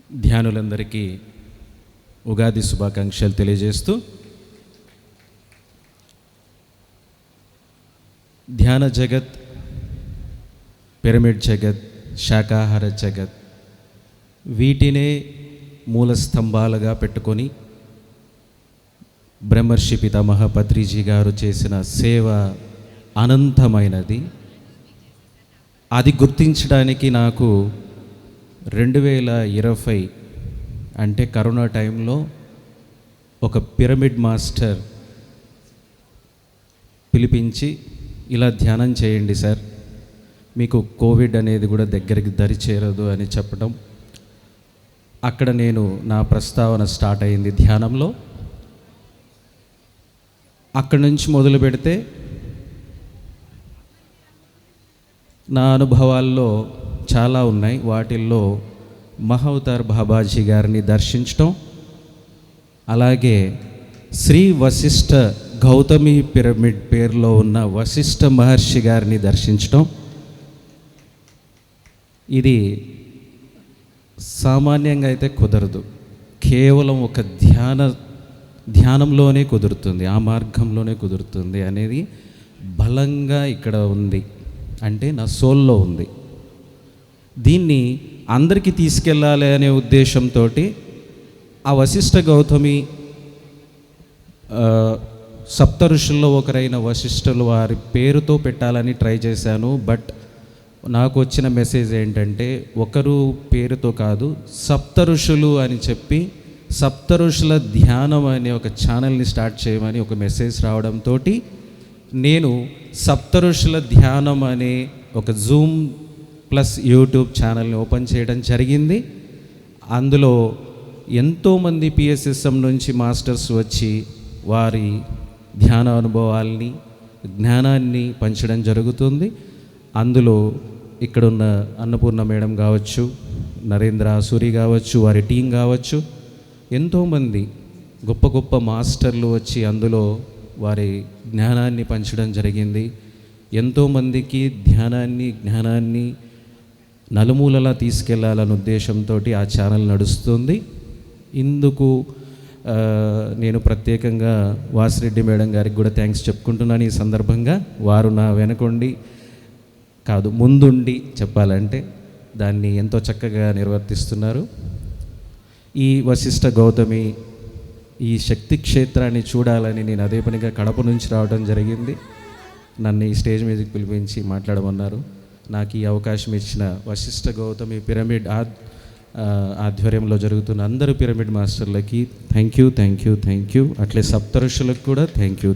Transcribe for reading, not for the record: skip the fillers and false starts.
ధ్యానులందరికీ ఉగాది శుభాకాంక్షలు తెలియజేస్తూ, ధ్యాన జగత్, పిరమిడ్ జగత్, శాకాహార జగత్ వీటినే మూల స్తంభాలుగా పెట్టుకొని బ్రహ్మర్షి పితామహ పత్రిజీ గారు చేసిన సేవ అనంతమైనది. అది గుర్తించడానికి నాకు 2020 అంటే కరోనా టైంలో ఒక పిరమిడ్ మాస్టర్ పిలిపించి, ఇలా ధ్యానం చేయండి సార్, మీకు కోవిడ్ అనేది కూడా దగ్గరికి దరి చేరదు అని చెప్పడం, అక్కడ నేను నా ప్రస్తావన స్టార్ట్ అయింది ధ్యానంలో. అక్కడి నుంచి మొదలు పెడితే నా అనుభవాల్లో చాలా ఉన్నాయి. వాటిల్లో మహావతార్ బాబాజీ గారిని దర్శించటం, అలాగే శ్రీ వశిష్ఠ గౌతమి పిరమిడ్ పేరులో ఉన్న వశిష్ఠ మహర్షి గారిని దర్శించటం, ఇది సామాన్యంగా అయితే కుదరదు. కేవలం ఒక ధ్యానంలోనే కుదురుతుంది, ఆ మార్గంలోనే కుదురుతుంది అనేది బలంగా ఇక్కడ ఉంది, అంటే నా సోల్లో ఉంది. దీన్ని అందరికీ తీసుకెళ్ళాలి అనే ఉద్దేశంతో ఆ వశిష్ఠ గౌతమి సప్త ఋషుల్లో ఒకరైన వశిష్ఠులు వారి పేరుతో పెట్టాలని ట్రై చేశాను. బట్ నాకు వచ్చిన మెసేజ్ ఏంటంటే, ఒకరు పేరుతో కాదు, సప్త ఋషులు అని చెప్పి సప్త ఋషుల ధ్యానం అనే ఒక ఛానల్ని స్టార్ట్ చేయమని ఒక మెసేజ్ రావడంతో నేను సప్త ఋషుల ధ్యానం అనే ఒక జూమ్ ప్లస్ యూట్యూబ్ ఛానల్ని ఓపెన్ చేయడం జరిగింది. అందులో ఎంతోమంది పిఎస్ఎస్ఎం నుంచి మాస్టర్స్ వచ్చి వారి ధ్యాన అనుభవాల్ని, జ్ఞానాన్ని పంచడం జరుగుతుంది. అందులో ఇక్కడున్న అన్నపూర్ణ మేడం కావచ్చు, నరేంద్ర సూరి కావచ్చు, వారి టీం కావచ్చు, ఎంతోమంది గొప్ప గొప్ప మాస్టర్లు వచ్చి అందులో వారి జ్ఞానాన్ని పంచడం జరిగింది. ఎంతోమందికి జ్ఞానాన్ని నలుమూలలా తీసుకెళ్లాలనే ఉద్దేశంతో ఆ ఛానల్ నడుస్తుంది. ఇందుకు నేను ప్రత్యేకంగా వాసిరెడ్డి మేడం గారికి కూడా థ్యాంక్స్ చెప్పుకుంటున్నాను ఈ సందర్భంగా. వారు నా వెనకుండి కాదు, ముందుండి చెప్పాలంటే దాన్ని ఎంతో చక్కగా నిర్వర్తిస్తున్నారు. ఈ వశిష్ఠ గౌతమి ఈ శక్తి క్షేత్రాన్ని చూడాలని నేను అదే పనిగా కడప నుంచి రావడం జరిగింది. నన్ను ఈ స్టేజ్ మీదకి పిలిపించి మాట్లాడమన్నారు. నాకు ఈ అవకాశం ఇచ్చిన వశిష్ఠ గౌతమి పిరమిడ్ ఆధ్వర్యంలో జరుగుతున్న అందరు పిరమిడ్ మాస్టర్లకి థ్యాంక్ యూ. అట్లే సప్త ఋషులకు కూడా థ్యాంక్ యూ.